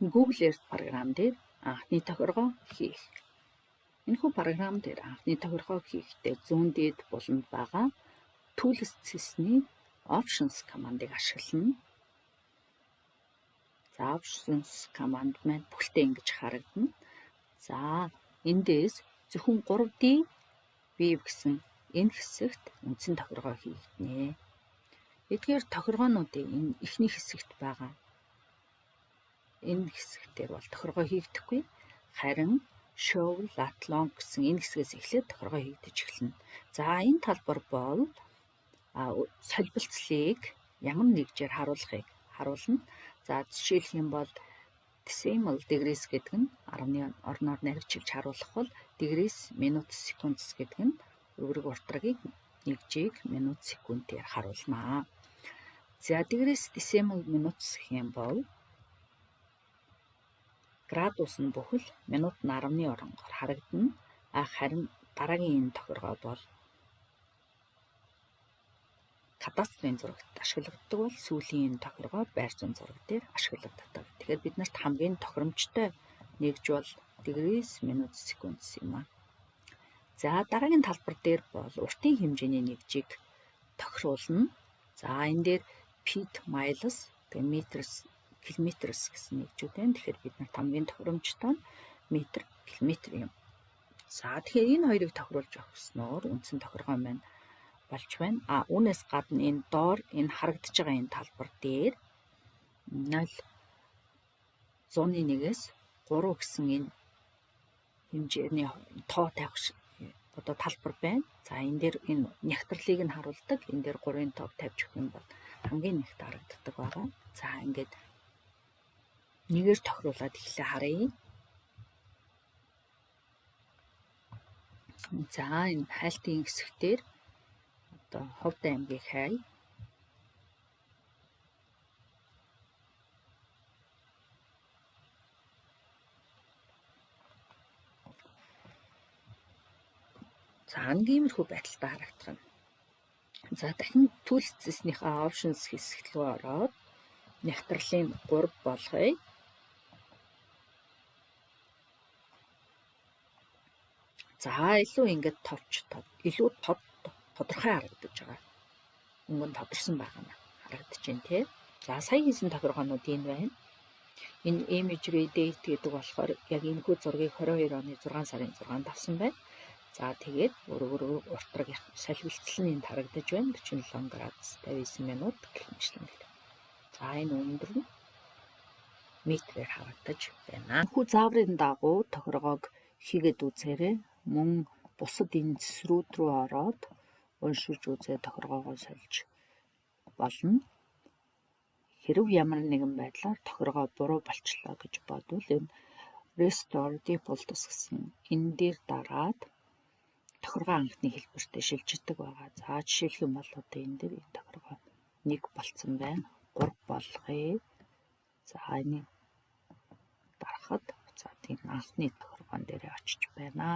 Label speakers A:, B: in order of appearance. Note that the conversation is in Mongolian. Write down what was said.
A: Google Earth програм дээр анхны тохиргоо хийх. Энэхүү програм дээр анхны тохиргоо хийхдээ зүүн дээд буланд байгаа Tools цэсний Options командыг ашиглана. За Options команд маань бүхэлдээ ингэж харагдана. За эндээс зөвхөн 3D View гэсэн энэ хэсэгт үндсэн тохиргоо хийгднэ. Эдгээр тохиргоонуудын энэ эхний хэсэгт байгаа энэ хэсэгтэр бол тохиргоо хийгдэхгүй. Харин Show Lat Long гэсэн энэ хэсгээс эхлээд тохиргоо хийгдэж эхэлнэ. За энэ талбар бол солилцлыг ямар нэгжээр харуулахыг харуулна. За жишээлх юм бол decimal degrees гэдэг нь 10-ны орноор наригчилж харуулах бол degrees minute seconds гэдэг нь өрөг уртрагийг нэгжийг минут секундээр харуулнаа. За degrees decimal minutes гэх юм бол градус нь бүхэл минут нь 10-ны оронгоор харагдана. Харин дараагийн энэ тохиргоо бол кадастрын зурагт ашиглагддаг бол сүүлийн энэ тохиргоо байр зүүн зураг дээр ашиглагддаг. Тэгэхээр биднэрт хамгийн тохиромжтой нэгж бол degrees minute seconds юм аа. За дараагийн талбар дээр бол уртын хэмжээний нэгжийг тохируулна. За энэ дээр feet, miles, meters, kilometers гэсэн нэгжүүд байна. Тэгэхээр бид нарт хамгийн тохиромжтой нь метр, километр юм. За тэгэхээр энэ хоёрыг тохируулж өгснөөр үндсэн тохиргоо маань болж байна. Үүнээс гадна энэ доор энэ харагдаж байгаа энэ талбар дээр 0.1-ээс 3 гэсэн энэ хэмжээний тоо тавих талбар байна. За энэ дээр энэ нягтралыг нь харуулдаг. Энэ дээр 3-ын тоог тавьж өгөх юм бол хамгийн нэгт харагддаг байгаа. За ингээд нэгээр тохируулаад эхлээ харъя. За энэ хайлтын хэсэгтэр одоо Ховд аймгийг хай. За иймэрхүү байдалтай харагдах нь. За дахин Tools цэснийхээ Options хэсэгт рүү ороод нягтралын 3 болгоё. За илүү ингээд илүү тодорхой харагдаж байгаа. Өнгө нь тодорсон байгаа нь харагдаж байна тий. За сая хийсэн тохиргоонууд энэ байна. Энэ imagery date гэдэг болохоор яг энэхүү зургийг 22 оны 6 сарын 6-нд авсан байна. За тэгээд өрөг уртраг солилцол нь энд харагдаж байна. 47 градус 59 минут гэх мэтлэн. За энэ өндөр нь метрээр харагдаж байна. Энэхүү зааврын дагуу тохиргоог хийгээд үзээрэй. Мөн бусад энэ цэсрүүд рүү ороод уншиж үзээ тохиргоогоо сольж болно. Хэрв ямар нэгэн байдлаар тохиргоо буруу болчлоо гэж бодвол энэ Restore Defaults гэсэн энэ дээр дараад тохиргоо анхны хэлбэртээ шилждэг байгаа. За жишээлх юм бол одоо энэ дээр энэ тохиргоо 1 болцсон байна. 3 болгоё. За энийг дарахад буцаад энэ анхны тохиргоон дээр очиж байна.